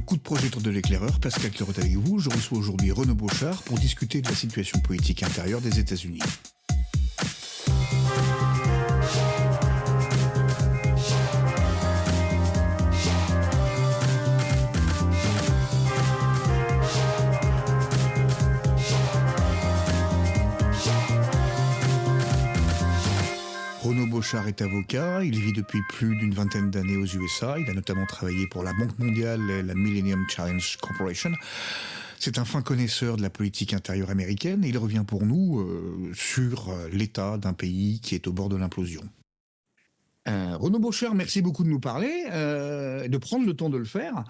Coup de projecteur de l'éclaireur, Pascal Clairot avec vous. Je reçois aujourd'hui Renaud Beauchard pour discuter de la situation politique intérieure des États-Unis. Renaud Beauchard est avocat, il vit depuis plus d'une vingtaine d'années aux USA, il a notamment travaillé pour la Banque mondiale et la Millennium Challenge Corporation. C'est un fin connaisseur de la politique intérieure américaine et il revient pour nous sur l'état d'un pays qui est au bord de l'implosion. Renaud Beauchard, merci beaucoup de nous parler, de prendre le temps de le faire.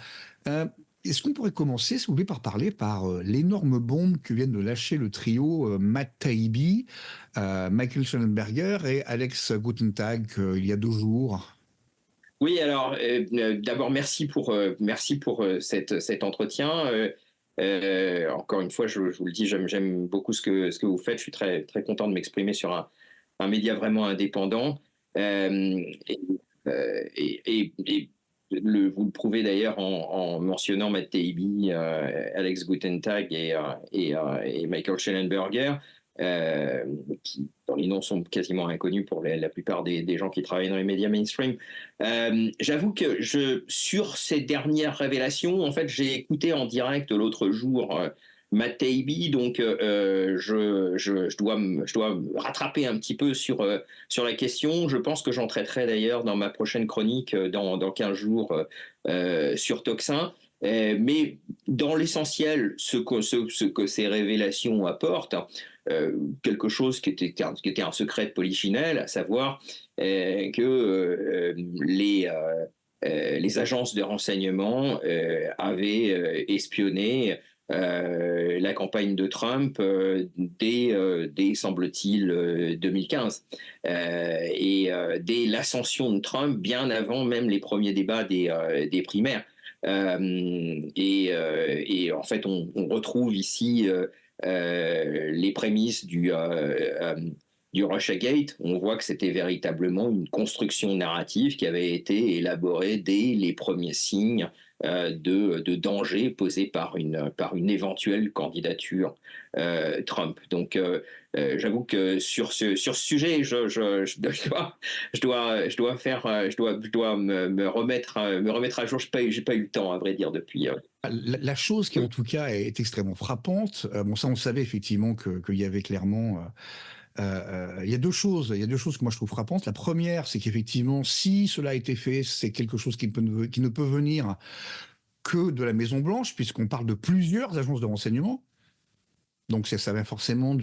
Est-ce qu'on pourrait commencer, s'il vous plaît, par l'énorme bombe que viennent de lâcher le trio Matt Taibbi, Michael Shellenberger et Alex Guten-Tag il y a 2 jours? Oui, alors d'abord merci pour cet entretien. Encore une fois, je vous le dis, j'aime beaucoup ce que vous faites. Je suis très très content de m'exprimer sur un média vraiment indépendant. Vous le prouvez d'ailleurs en mentionnant Matt Taibbi, Alex Guten-Tag et Michael Shellenberger, qui dont les noms sont quasiment inconnus pour la plupart des gens qui travaillent dans les médias mainstream. J'avoue que sur ces dernières révélations, en fait, j'ai écouté en direct l'autre jour Matt Taibbi, donc je dois rattraper un petit peu sur la question. Je pense que j'en traiterai d'ailleurs dans ma prochaine chronique dans 15 jours sur Toxin. Mais dans l'essentiel, ce que ces révélations apportent, quelque chose qui était un secret de polichinelle, à savoir que les agences de renseignement avaient espionné la campagne de Trump dès semble-t-il 2015 et dès l'ascension de Trump, bien avant même les premiers débats des primaires. Et en fait, on retrouve ici les prémices du Russiagate. On voit que c'était véritablement une construction narrative qui avait été élaborée dès les premiers signes de danger posé par une éventuelle candidature Trump. Donc, j'avoue que sur ce sujet, je dois me remettre à jour. J'ai pas eu le temps, à vrai dire, depuis. La chose qui, en tout cas, est extrêmement frappante, bon, ça, on savait effectivement qu'il y avait clairement... il y a deux choses que moi je trouve frappantes. La première, c'est qu'effectivement, si cela a été fait, c'est quelque chose qui ne peut venir que de la Maison Blanche, puisqu'on parle de plusieurs agences de renseignement. Donc ça vient forcément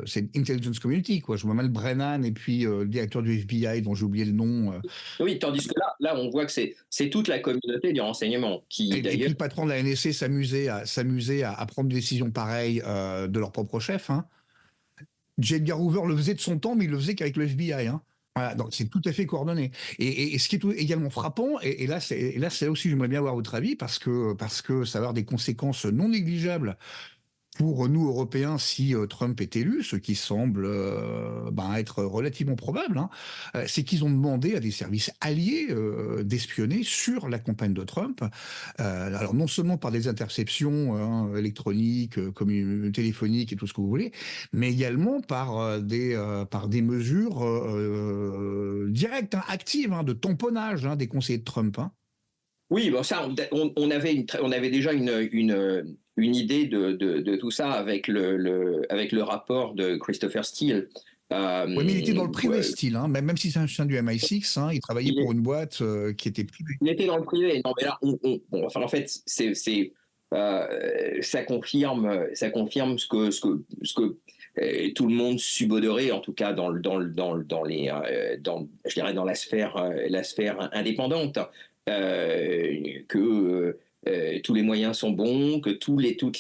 c'est intelligence community, quoi. Je vois mal Brennan et puis le directeur du FBI dont j'ai oublié le nom. Oui, tandis que là, on voit que c'est toute la communauté du renseignement qui, et puis le patron de la NSC s'amusait à prendre des décisions pareilles de leur propre chef. Hein. J. Edgar Hoover le faisait de son temps, mais il le faisait qu'avec le FBI. Hein. Voilà, donc c'est tout à fait coordonné. Et ce qui est également frappant, et là c'est là aussi j'aimerais bien avoir votre avis, parce que ça va avoir des conséquences non négligeables pour nous, Européens, si Trump est élu, ce qui semble être relativement probable, hein, c'est qu'ils ont demandé à des services alliés d'espionner sur la campagne de Trump. Alors non seulement par des interceptions électroniques, téléphoniques et tout ce que vous voulez, mais également par des mesures directes, hein, actives, hein, de tamponnage des conseillers de Trump. Hein. Oui, bon, ça, on avait déjà une idée de tout ça avec le rapport de Christopher Steele. Oui, mais il était dans le privé, Steele, hein, même si c'est un chien du MI6, hein, il travaillait pour une boîte qui était privée. Il était dans le privé. Non, mais là, en fait, ça confirme ce que tout le monde subodorait, en tout cas dans la sphère indépendante. Que tous les moyens sont bons, que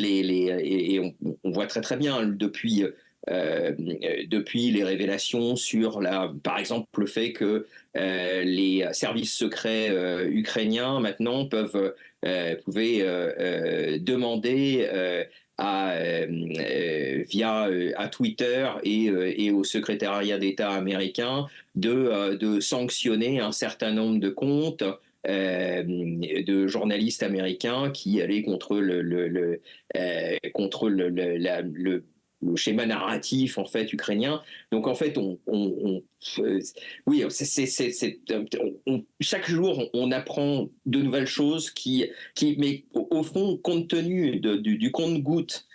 et on voit très très bien depuis les révélations sur par exemple le fait que les services secrets ukrainiens maintenant pouvaient demander via Twitter et au secrétariat d'État américain de sanctionner un certain nombre de comptes de journalistes américains qui allaient contre contre le schéma narratif en fait ukrainien. Donc en fait, oui, chaque jour on apprend de nouvelles choses mais au fond, compte tenu du compte-gouttes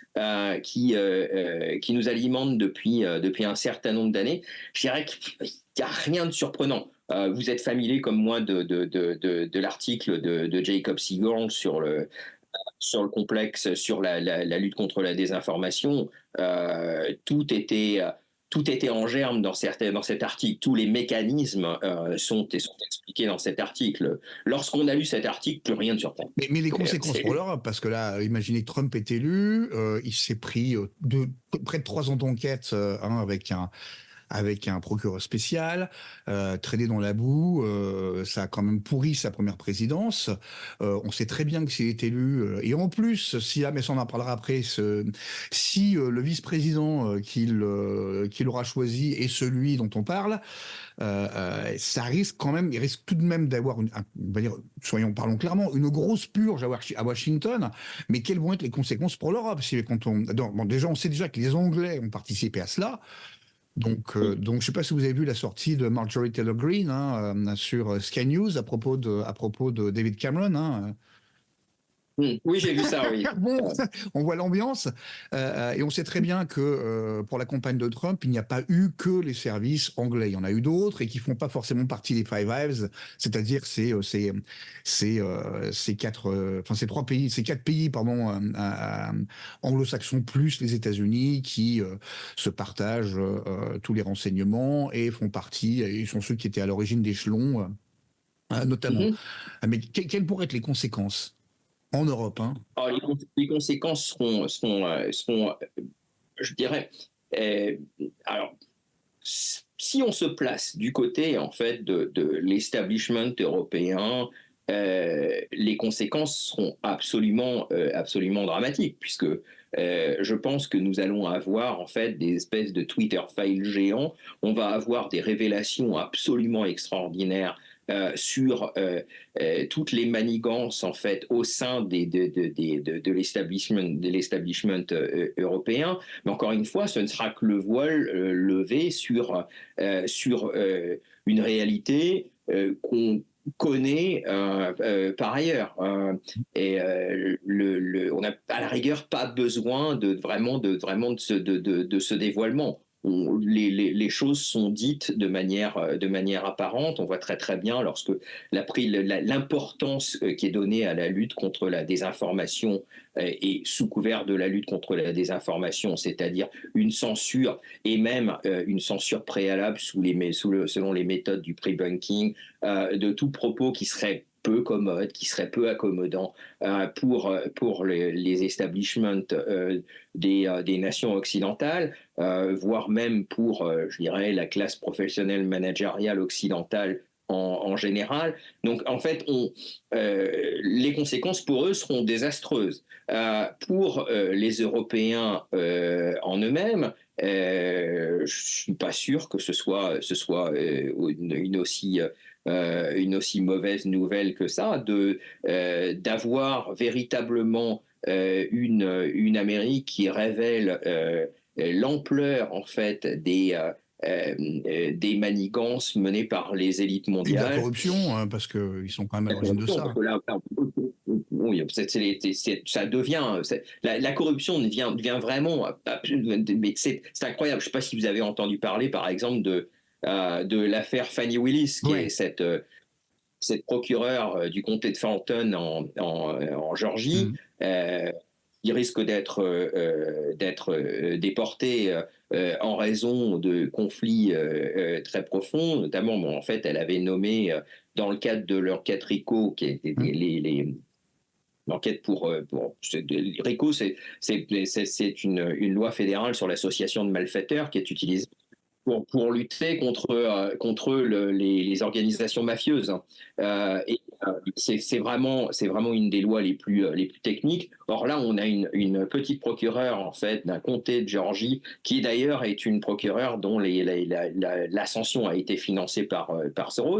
qui nous alimente depuis un certain nombre d'années, je dirais qu'il n'y a rien de surprenant. Vous êtes familier comme moi de l'article de Jacob Segal sur le complexe, sur la lutte contre la désinformation. Tout était en germe dans cet article. Tous les mécanismes sont expliqués dans cet article. Lorsqu'on a lu cet article, plus rien ne surprend. Mais les conséquences pour l'Europe, parce que là, imaginez que Trump est élu, il s'est pris près de 3 ans d'enquête avec un procureur spécial, traîné dans la boue, ça a quand même pourri sa première présidence. On sait très bien que s'il est élu, et en plus, mais ça on en parlera après, si le vice-président qu'il aura choisi est celui dont on parle, ça risque quand même, il risque tout de même d'avoir, on va dire, parlons clairement, une grosse purge à Washington. Mais quelles vont être les conséquences pour l'Europe déjà, on sait déjà que les Anglais ont participé à cela. Donc, je ne sais pas si vous avez vu la sortie de Marjorie Taylor Greene sur Sky News à propos de David Cameron. Oui, j'ai vu ça, oui. Bon, on voit l'ambiance et on sait très bien que pour la campagne de Trump, il n'y a pas eu que les services anglais. Il y en a eu d'autres et qui font pas forcément partie des Five Eyes, c'est-à-dire ces 3 pays, ces 4 pays, pardon, anglo-saxons plus les États-Unis qui se partagent tous les renseignements et font partie. Ils sont ceux qui étaient à l'origine d'échelons, notamment. Mais quelles pourraient être les conséquences? En Europe, hein. Alors, les conséquences seront je dirais, alors, si on se place du côté en fait de l'establishment européen, les conséquences seront absolument dramatiques, puisque je pense que nous allons avoir en fait des espèces de Twitter files géants. On va avoir des révélations absolument extraordinaires sur toutes les manigances en fait au sein de l'establishment européen. Mais encore une fois, ce ne sera que le voile levé sur une réalité qu'on connaît par ailleurs. On n'a à la rigueur pas besoin de ce dévoilement. Les choses sont dites de manière apparente. On voit très très bien lorsque l'importance qui est donnée à la lutte contre la désinformation et sous couvert de la lutte contre la désinformation, c'est-à-dire une censure et même une censure préalable selon les méthodes du pre-bunking de tout propos qui serait peu commode, qui serait peu accommodant pour les establishments des nations occidentales, voire même pour, je dirais, la classe professionnelle managériale occidentale en général. Donc, en fait, les conséquences pour eux seront désastreuses. Pour les Européens en eux-mêmes, je ne suis pas sûr que ce soit une aussi mauvaise nouvelle que ça, d'avoir véritablement une Amérique qui révèle l'ampleur en fait des manigances menées par les élites mondiales. Et de la corruption, hein, parce qu'ils sont quand même à l'origine de ça. Ça devient... La corruption devient vraiment... Mais c'est incroyable. Je ne sais pas si vous avez entendu parler, par exemple, de l'affaire Fannie Willis, qui est cette procureure du comté de Fenton en Géorgie, qui risque d'être déportée en raison de conflits très profonds. Notamment, en fait, elle avait nommé, dans le cadre de l'enquête RICO, qui était l'enquête pour RICO, c'est une loi fédérale sur l'association de malfaiteurs qui est utilisée pour lutter contre les organisations mafieuses. Et c'est vraiment une des lois les plus techniques. Or là, on a une petite procureure en fait d'un comté de Géorgie qui d'ailleurs est une procureure dont l'ascension a été financée par Soros,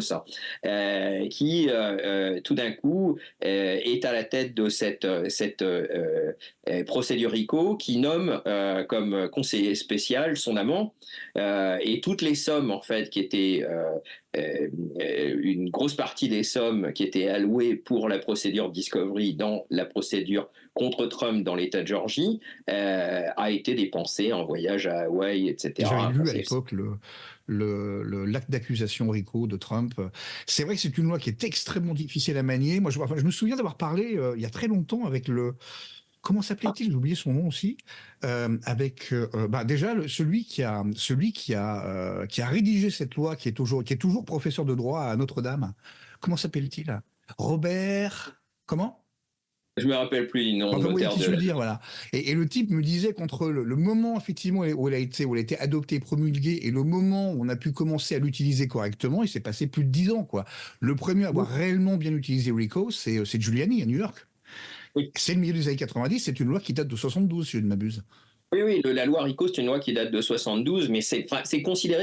qui tout d'un coup est à la tête de cette procédure RICO, qui nomme comme conseiller spécial son amant, et toutes les sommes en fait qui étaient une grosse partie des sommes qui étaient allouées pour la procédure Discovery dans la procédure contre Trump dans l'État de Géorgie a été dépensée en voyage à Hawaï, J'avais etc. Enfin, lu à l'époque l'acte d'accusation RICO de Trump. C'est vrai que c'est une loi qui est extrêmement difficile à manier. Moi, je me souviens d'avoir parlé il y a très longtemps avec le... Comment s'appelait-il? J'ai oublié son nom aussi. Déjà celui qui a rédigé cette loi, qui est toujours professeur de droit à Notre-Dame. Comment s'appelle-t-il? Robert. Comment? je me rappelle plus du nom de Enfin, vous voyez l'auteur qui de je veux la... dire, voilà. Et le type me disait qu'entre le moment, effectivement, où elle a été adoptée, promulguée, et le moment où on a pu commencer à l'utiliser correctement, il s'est passé plus de 10 ans, quoi. Le premier à avoir réellement bien utilisé RICO, c'est Giuliani, à New York. Oui, C'est le milieu des années 90, c'est une loi qui date de 72, si je ne m'abuse. oui, la loi RICO, c'est une loi qui date de 72, mais c'est considéré